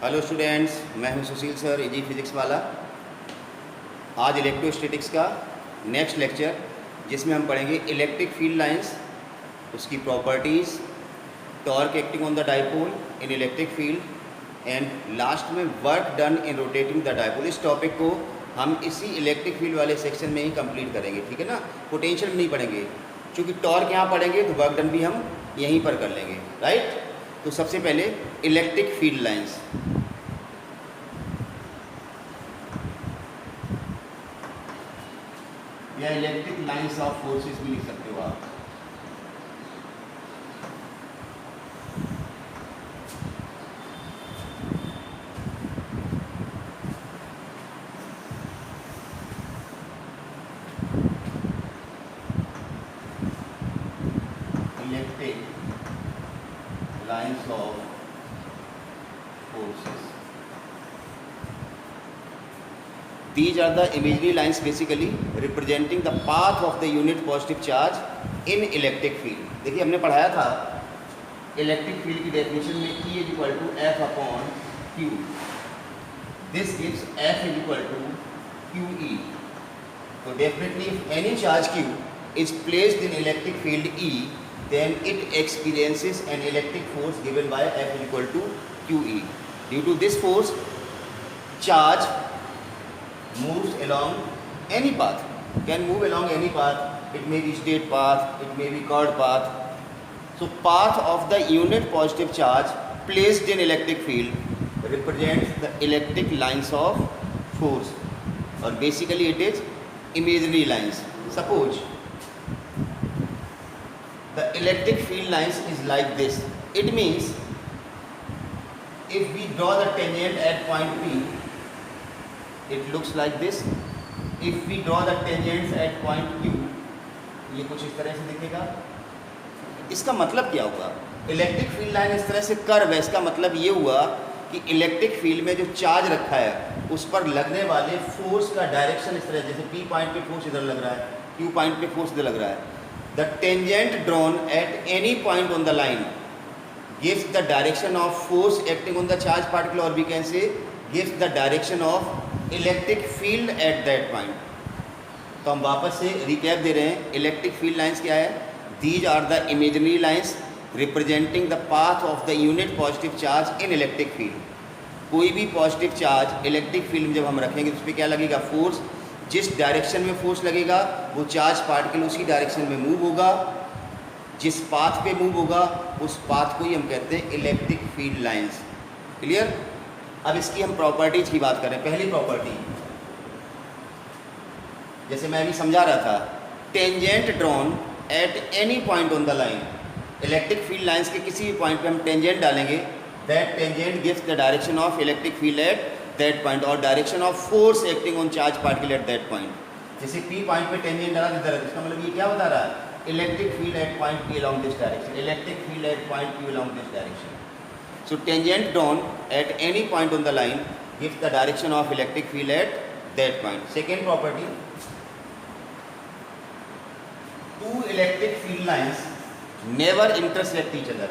Hello students, मैं हूं सुशील sir, easy physics वाला। आज इलेक्ट्रोस्टैटिक्स का नेक्स्ट लेक्चर, जिसमें हम पढ़ेंगे इलेक्ट्रिक फील्ड लाइंस, उसकी properties, torque acting on the dipole in electric field and last में work done in rotating the dipole. इस टॉपिक को हम इसी इलेक्ट्रिक फील्ड वाले सेक्शन में ही कंप्लीट करेंगे, ठीक है ना। पोटेंशियल नहीं पढ़ेंगे, क्योंकि टॉर्क यहाँ पढ़ेंगे तो वर्क डन भी हम यहीं पर कर लेंगे, राइट। तो सबसे पहले इलेक्ट्रिक फील्ड लाइंस। या इलेक्ट्रिक लाइंस ऑफ फोर्सेस भी लिख सकते हो आप। Electric lines of forces. These are the imaginary lines basically representing the path of the unit positive charge in electric field. देखिए हमने पढ़ाया था इलेक्ट्रिक फील्ड की डेफिनेशन में E is equal to F upon Q. This gives F is equal to Q E. तो definitely if any charge Q is placed in electric field E, then it experiences an electric force given by F is equal to QE. Due to this force, charge moves along any path, can move along any path. It may be straight path, it may be curved path. So path of the unit positive charge placed in electric field represents the electric lines of force, or basically it is imaginary lines. Suppose the electric field lines is like this. It means if we draw the tangent at point P, it looks like this. If we draw the tangents at point Q, ये कुछ इस तरह से दिखेगा। इसका मतलब क्या हुआ? इलेक्ट्रिक फील्ड लाइन इस तरह से कर्व है। इसका मतलब ये हुआ कि इलेक्ट्रिक फील्ड में जो चार्ज रखा है उस पर लगने वाले फोर्स का डायरेक्शन इस तरह, जैसे P पॉइंट पे फोर्स इधर लग रहा है, Q पॉइंट पे फोर्स इधर लग रहा है। The tangent drawn at any point on the line gives the direction of force acting on the charged particle, or we can say gives the direction of electric field at that point. तो हम वापस से recap दे रहे हैं। Electric field lines क्या है? These are the imaginary lines representing the path of the unit positive charge in electric field. कोई भी पॉजिटिव चार्ज इलेक्ट्रिक फील्ड में जब हम रखेंगे तो उस पर क्या लगेगा? फोर्स। जिस डायरेक्शन में फोर्स लगेगा वो चार्ज पार्टिकल उसी डायरेक्शन में मूव होगा। जिस पाथ पे मूव होगा उस पाथ को ही हम कहते हैं इलेक्ट्रिक फील्ड लाइंस। क्लियर? अब इसकी हम प्रॉपर्टीज की बात करें। पहली प्रॉपर्टी, जैसे मैं अभी समझा रहा था, tangent drawn at any point on the line. Electric field lines के किसी भी पॉइंट पे हम टेंजेंट डालेंगे, that tangent gives the direction of electric field at that point, और direction of force acting on charge particle at that point. जैसे P point पे tangent डाला इधर है, इसका मतलब ये क्या बता रहा है? Electric field at point P along this direction, electric field at point Q along this direction. So tangent drawn at any point on the line gives the direction of electric field at that point. Second property, two electric field lines never intersect each other.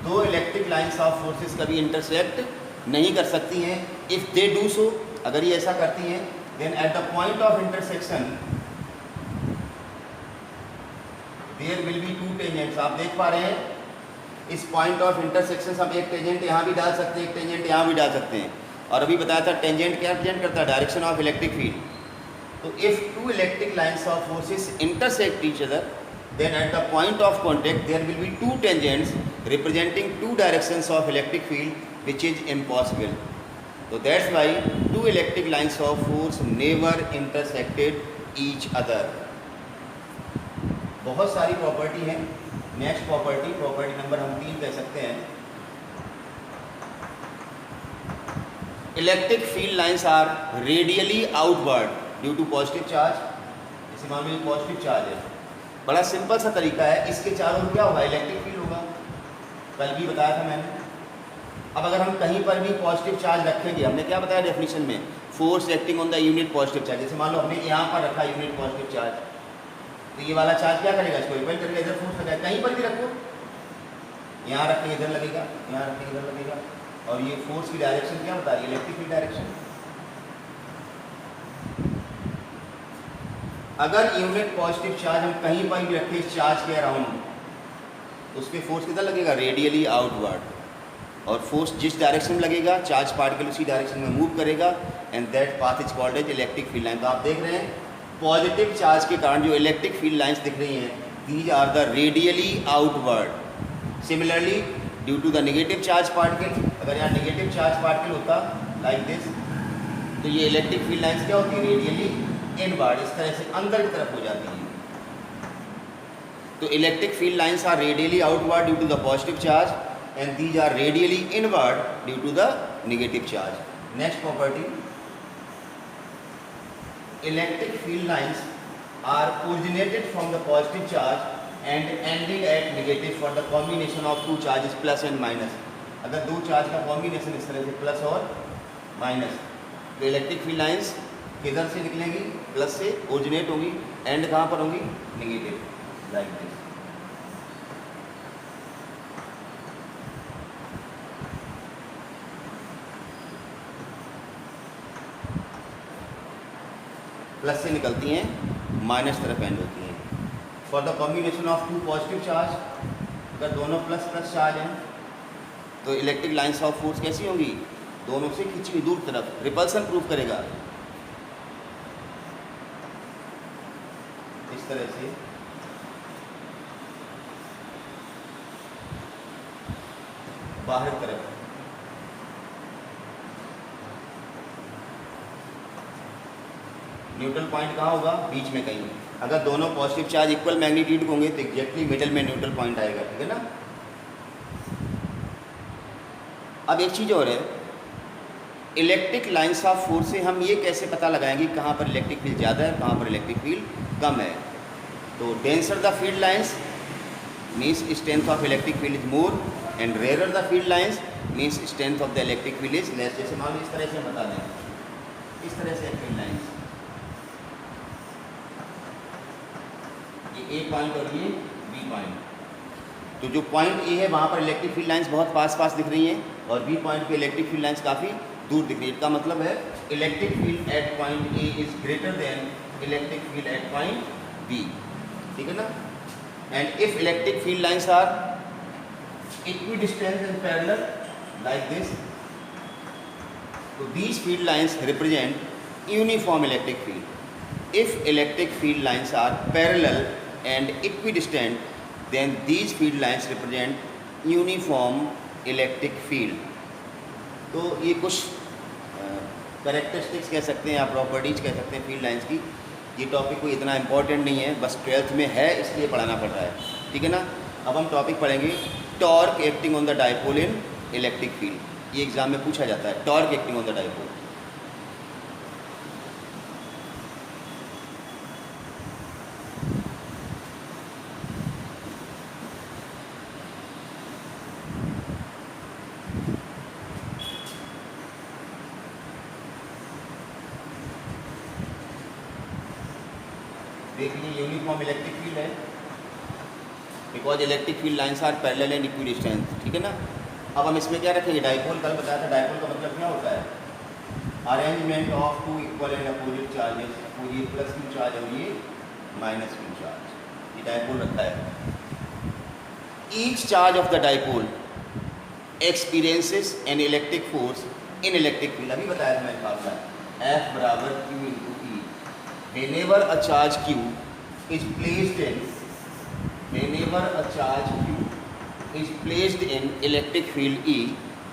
दो electric lines of forces कभी intersect नहीं कर सकती हैं। If they do so, अगर ये ऐसा करती हैं, then at the point of intersection there will be two tangents. आप देख पा रहे हैं इस पॉइंट ऑफ इंटरसेक्शन हम एक टेंजेंट यहाँ भी डाल सकते हैं, एक टेंजेंट यहाँ भी डाल सकते हैं। और अभी बताया था टेंजेंट क्या रिप्रेजेंट करता है? Direction of electric field. तो if two electric lines of forces intersect each other, then at the point of contact there will be two tangents representing two directions of electric field, which is impossible. So that's why two electric lines of force never intersected each other. बहुत सारी property है। Next property, property number हम 3 कह सकते हैं। Electric field lines are radially outward due to positive charge. जैसे मान लो positive charge है, बड़ा सिंपल सा तरीका है, इसके चारों ओर क्या होगा? इलेक्ट्रिक फील्ड होगा। कल भी बताया था मैंने। अब अगर हम कहीं पर भी पॉजिटिव चार्ज रखेंगे, हमने क्या बताया डेफिनेशन में? Force acting on the unit positive charge. जैसे मान लो हमने यहाँ पर रखा यूनिट पॉजिटिव चार्ज, तो ये वाला चार्ज क्या करेगा? इसको रिपेल करके इधर फोर्स लगाएगा। कहीं पर भी रखो, यहाँ रखेंगे इधर लगेगा, यहाँ रखेंगे इधर लगेगा। और ये फोर्स की डायरेक्शन क्या बता रही है, इलेक्ट्रिक फील्ड डायरेक्शन। अगर यूनिट पॉजिटिव चार्ज हम कहीं पर भी रखें इस चार्ज के अराउंड, उस पर फोर्स कितना लगेगा, रेडियली आउटवर्ड, और फोर्स जिस डायरेक्शन में लगेगा चार्ज पार्टिकल उसी डायरेक्शन में मूव करेगा, and that path is called as electric field line. तो आप देख रहे हैं पॉजिटिव चार्ज के कारण जो इलेक्ट्रिक फील्ड लाइंस दिख रही हैं, these are the radially outward. Similarly due to the negative charge particle, अगर यहाँ नेगेटिव चार्ज पार्टिकल होता लाइक दिस, तो ये इलेक्ट्रिक फील्ड लाइंस क्या होती है, रेडियली इनवर्ड, इस तरह से अंदर की तरफ हो जाती है। तो electric field lines are radially outward due to the positive charge, and these are radially inward due to the negative charge. Next property, electric field lines are originated from the positive charge and ending at negative for the combination of two charges plus and minus. अगर दो charge का combination इस तरह से plus और minus, तो electric field lines किधर से निकलेंगी, प्लस से ओरिजिनेट होंगी, एंड कहाँ पर होंगी, नेगेटिव, लाइक दिस। प्लस से निकलती हैं, माइनस तरफ एंड होती हैं। For the combination of two positive charge, अगर दोनों प्लस प्लस चार्ज हैं तो इलेक्ट्रिक लाइंस ऑफ फोर्स कैसी होंगी, दोनों से खींची हुई दूर तरफ, रिपल्सन प्रूफ करेगा इस तरह से। बाहर तरफ न्यूट्रल पॉइंट कहाँ होगा, बीच में कहीं। अगर दोनों पॉजिटिव चार्ज इक्वल मैग्नीट्यूड होंगे तो एग्जैक्टली मिडिल में न्यूट्रल पॉइंट आएगा, ठीक है ना। अब एक चीज़ और है, इलेक्ट्रिक लाइंस ऑफ फोर्स से हम ये कैसे पता लगाएंगे कहाँ पर इलेक्ट्रिक फील्ड ज़्यादा है, कहाँ पर इलेक्ट्रिक फील्ड कम है। तो denser the field lines means strength of electric field is more, and rare the field lines means strength of the electric field is less. जैसे मान लो इस तरह से बता दें, इस तरह से फील्ड लाइंस, ए पॉइंट और ये बी पॉइंट, तो जो पॉइंट ए है वहाँ पर इलेक्ट्रिक फील्ड लाइंस बहुत पास पास दिख रही हैं, और बी पॉइंट पे इलेक्ट्रिक फील्ड लाइंस काफ़ी दूर दिख रही है। इसका मतलब है electric field at point A is greater than electric field at point B, ठीक है ना। And if electric field lines are equidistant and parallel like this, so these field lines represent uniform electric field. If electric field lines are parallel and equidistant, then these field lines represent uniform electric field. तो ये कुछ characteristics कह सकते हैं या properties कह सकते हैं फील्ड लाइंस की। ये टॉपिक कोई इतना इंपॉर्टेंट नहीं है, बस 12th में है इसलिए पढ़ाना पड़ रहा है, ठीक है ना। अब हम टॉपिक पढ़ेंगे torque acting on the dipole in electric field. ये एग्जाम में पूछा जाता है, torque acting on the dipole. देखिए यूनिफॉर्म इलेक्ट्रिक फील्ड है because electric field lines are parallel and equidistant, ठीक है ना। अब हम इसमें क्या रखेंगे, डाइपोल। कल बताया था डाइपोल का मतलब क्या होता है, arrangement of two equal and opposite charges, तो ये प्लस क्यू चार्ज और ये माइनस क्यू चार्ज, ये डाइपोल रखा है। Each charge of the dipole experiences an electric force in electric field. अभी बताया था मैंने फार्मूला, F बराबर Q into E। Whenever a charge Q is placed in, whenever a charge Q is placed in electric field E,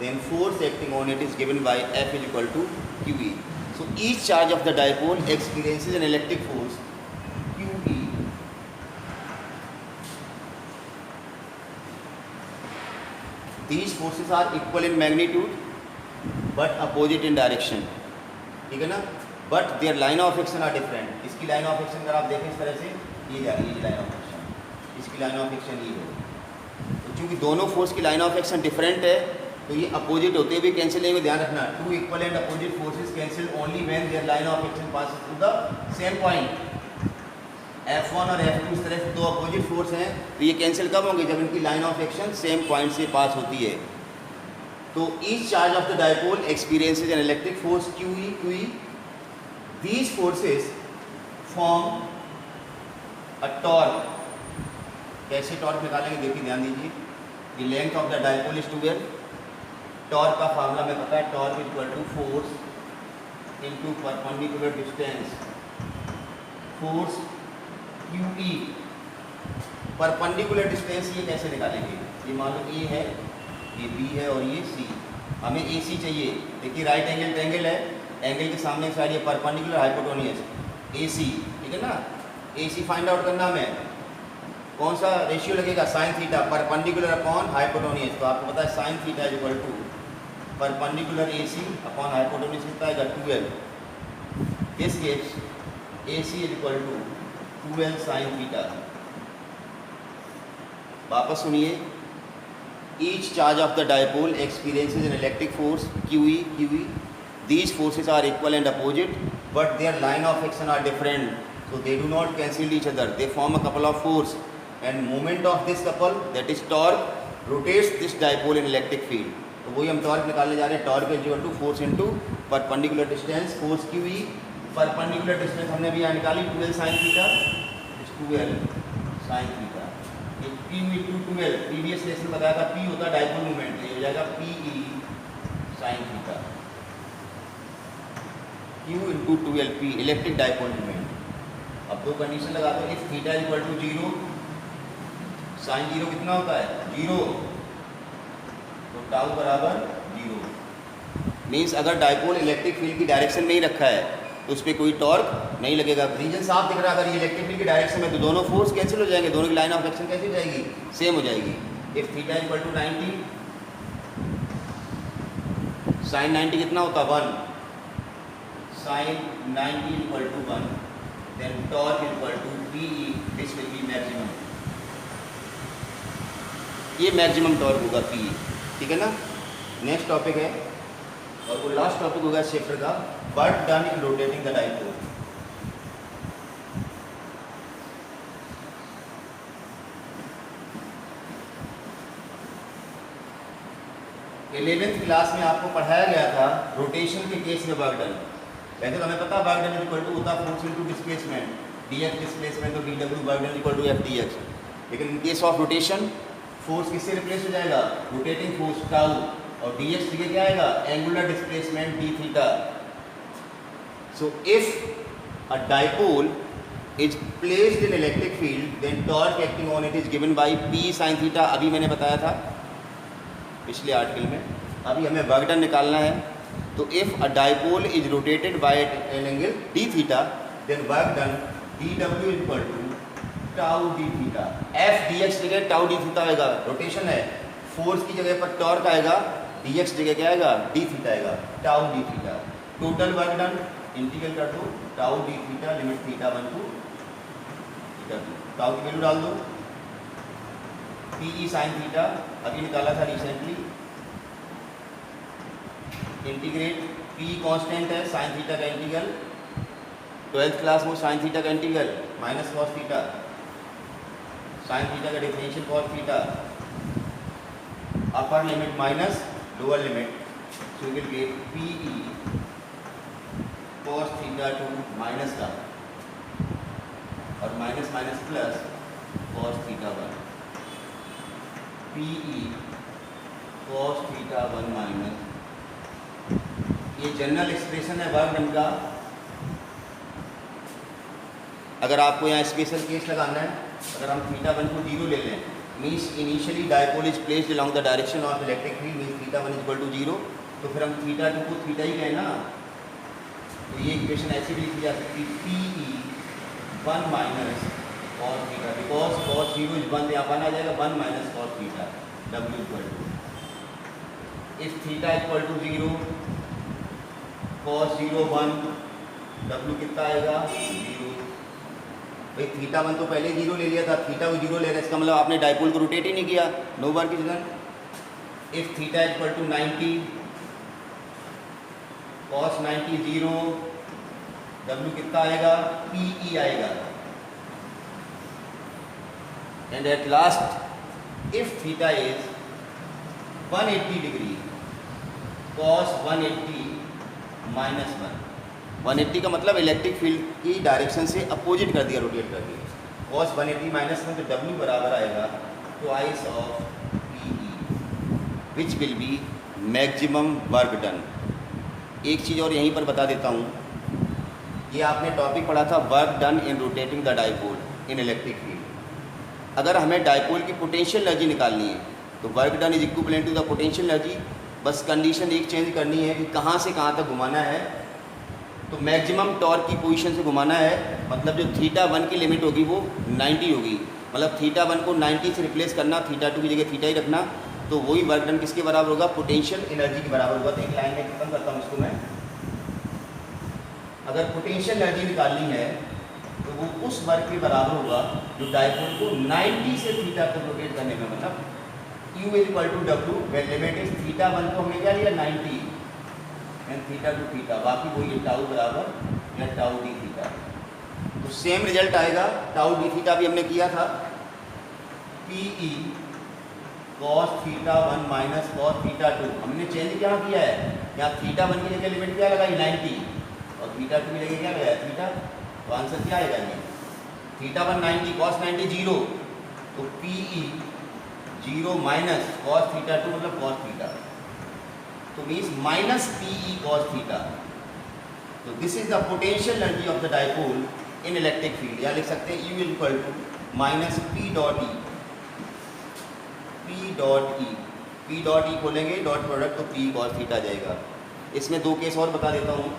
then force acting on it is given by F is equal to QE. So each charge of the dipole experiences an electric force QE these forces are equal in magnitude but opposite in direction, ठीक है ना। But their line of action are different. इसकी line of action अगर आप देखें इस तरह से, ये जा रही है लाइन ऑफ एक्शन, इसकी लाइन ऑफ एक्शन ये है। तो चूँकि दोनों फोर्स की लाइन ऑफ एक्शन डिफरेंट है तो ये अपोजिट होते हुए कैंसिल नहीं हुए, ध्यान रखना। Two equal and opposite forces cancel only when their line of action passes through the same point. F1 और F2 इस तरह से दो अपोजिट फोर्स हैं, तो ये कैंसिल कब होंगे, जब इनकी line of action same point से पास होती है। तो each charge of the dipole experiences an electric force QE. These forces form a torque. कैसे टॉर्क निकालेंगे देखिए, ध्यान दीजिए. The length of the dipole is 12. Torque का फार्मूला में पता है, torque equal to force into perpendicular distance, force QE. Perpendicular distance ये कैसे निकालेंगे? ये मान लो ए है, ये बी है और ये सी. हमें ए सी चाहिए. देखिए राइट एंगल ट्रायंगल है, एंगल के सामने की साइड ये परपेंडिकुलर हाइपोटेन्यूज ए सी, ठीक है ना. ए सी फाइंड आउट करना हमें. कौन सा रेशियो लगेगा? Sine theta perpendicular upon hypotenuse. तो आपको पता है sine theta is equal to perpendicular A C upon hypotenuse कितना आएगा? 12. This gives A C is equal to 12 sine theta. वापस सुनिए. Each charge of the dipole experiences an electric force QE. These forces are equal and opposite, but their line of action are different, so they do not cancel each other. They form a couple of force, and moment of this couple, that is torque, rotates this dipole in electric field. तो वही हम torque निकालने जा रहे हैं. Torque is equal to force into perpendicular distance, force QE. Perpendicular distance हमने अभी यहाँ निकाली 12 sine theta, 12 sine theta. P into 12, previous lesson बताया था P होता है डाइपोल मोमेंट, ये हो जाएगा PE sine theta. Q into 12P electric dipole moment. अब दो कंडीशन लगा दो. If theta equal to 0, sine 0 कितना होता है? 0. तो टाउ बराबर 0. मीन्स अगर डाइपोल इलेक्ट्रिक फील्ड की डायरेक्शन में ही रखा है तो उस पर कोई टॉर्क नहीं लगेगा. रीजन साफ दिख रहा है. अगर ये इलेक्ट्रिक फील्ड की डायरेक्शन में तो दोनों फोर्स कैंसिल हो जाएंगे, दोनों की लाइन ऑफ एक्शन कैसी हो जाएगी? सेम हो जाएगी. If theta equal to 90, sine 90 कितना होता? 1. Sine 90 equal to 1, then torque equal to PE. This will be maximum. ये मैक्सिमम टॉर्क होगा PE, ठीक है ना. नेक्स्ट टॉपिक है और वो लास्ट टॉपिक होगा चैप्टर का, work done in rotating the dipole. Eleventh class में आपको पढ़ाया गया था रोटेशन के केस में वर्क डन. वैसे तो हमें पता है वर्क डन इक्वल टू होता है force into displacement, df displacement और dw work done equal to f dx. लेकिन in case of rotation force किससे रिप्लेस हो जाएगा? रोटेटिंग फोर्स टाउ, और dx जगह क्या आएगा? Angular displacement d theta. So if a dipole is placed in electric field, then torque acting on it is given by P sin theta. अभी मैंने बताया था पिछले आर्टिकल में. अभी हमें वर्क डन निकालना है. तो if a dipole is rotated by an angle d theta, then work done dw is equal to tau d theta. f dx जगह टाउ d थीटा आएगा, रोटेशन है. फोर्स की जगह पर टॉर्क आएगा, dx जगह क्या आएगा? d थीटा आएगा, tau d theta. Total work done integral कर दो, tau d theta limit theta 1 to theta 2. Tau की वैल्यू डाल दो. PE साइन थीटा अभी निकाला था रिसेंटली. इंटीग्रेट, P कांस्टेंट है, साइन थीटा का इंटीग्रल 12th क्लास में साइन थीटा का integral minus cos theta, sine theta का differential cos theta, upper limit minus lower limit. So will get PE cos theta two minus का और minus minus plus cos theta 1. PE cos theta 1 minus. ये general expression है work done का. अगर आपको यहाँ special case लगाना है, अगर हम थीटा 1 को 0 ले लें, means initially dipole is placed along the direction of electric field, means theta 1 equal to 0, तो फिर हम थीटा 2 को थीटा ही कहें ना. तो ये इक्वेशन ऐसी भी लिखी जा सकती है PE 1 minus cos theta, because cos 0 is 1, यहाँ 1 आ जाएगा 1 minus cos theta. W equal to if theta equal to 0, cos 0 1, W कितना आएगा? 0. भाई थीटा 1 तो पहले 0 ले लिया था, थीटा को 0 ले रहा है, इसका मतलब आपने डाइपोल को रोटेट ही नहीं किया. No work is done. If theta equal to 90, cos 90 0, W कितना आएगा? PE आएगा. And at last if theta is 180 degree, cos 180 minus 180 का मतलब इलेक्ट्रिक फील्ड की डायरेक्शन से अपोजिट कर दिया, रोटेट कर दिया। cos 180 माइनस 1 तो W बराबर आएगा twice of PE which will be maximum work done. एक चीज़ और यहीं पर बता देता हूँ, ये आपने टॉपिक पढ़ा था work done in rotating the dipole in electric field. अगर हमें डाइपोल की पोटेंशियल एनर्जी निकालनी है तो work done is equivalent to the potential energy. बस कंडीशन एक चेंज करनी है कि कहाँ से कहाँ तक घुमाना है, तो मैक्सिमम टॉर्क की पोजीशन से घुमाना है। मतलब जो θ1 की लिमिट होगी वो 90 होगी, मतलब θ1 को 90 से रिप्लेस करना, θ2 की जगह θ ही रखना, तो वही वर्क डन किसके बराबर होगा, पोटेंशियल एनर्जी के बराबर होगा। तो एक लाइन में खत्म करता हूँ इसको मैं। अगर पोटेंशियल एनर्जी निकालनी है तो वो उस वर्क के बराबर होगा जो डाइपोल को 90 से θ तक रोटेट करने में, मतलब U is equal to W when limit is θ1 को हमने क्या लिया 90 एंड θ2 θ, बाकी वही टाउ बराबर या टाउ डी थीटा। तो सेम रिजल्ट आएगा, टाउ डी थीटा भी हमने किया था, PE cos θ1 माइनस cos θ2। हमने चेंज क्या किया है, यहाँ θ1 की जगह लिमिट क्या लगाई 90 और θ2 की जगह क्या लगाया थीटा। तो आंसर क्या आएगा ये, θ1 90 cos 90 0, तो PE 0 माइनस cos θ2 मतलब cos θ, तो मीन्स माइनस PE cos θ। तो this is the potential energy of the dipole in electric field. या लिख सकते हैं U is equal to minus P dot E, P dot E, P dot E खोलेंगे dot product तो P cos θ आ जाएगा। इसमें दो केस और बता देता हूँ।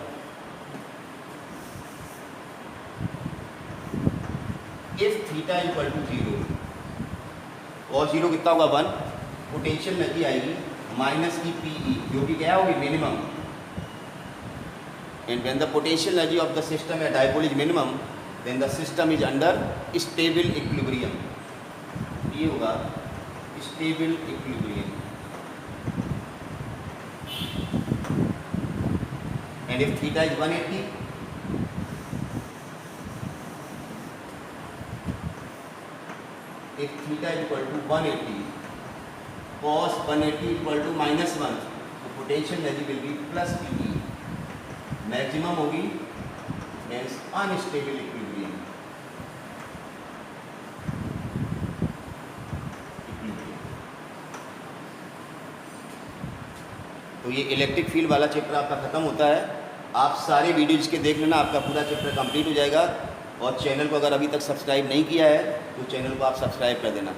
If theta equal to 0, cos 0 कितना होगा 1, पोटेंशियल एनर्जी आएगी माइनस की PE जो कि क्या होगी minimum, and when the potential energy of the system या dipole is minimum then the system is under stable equilibrium. ये होगा stable equilibrium. And if theta is 180, if theta is equal to 180 cos 180 equal to minus 1, तो potential energy will be plus PE, maximum होगी hence unstable equilibrium। तो ये electric field वाला chapter आपका खत्म होता है। आप सारे वीडियोज के देख लेना, आपका पूरा चैप्टर कंप्लीट हो जाएगा। और चैनल को अगर अभी तक सब्सक्राइब नहीं किया है तो चैनल को आप सब्सक्राइब कर देना।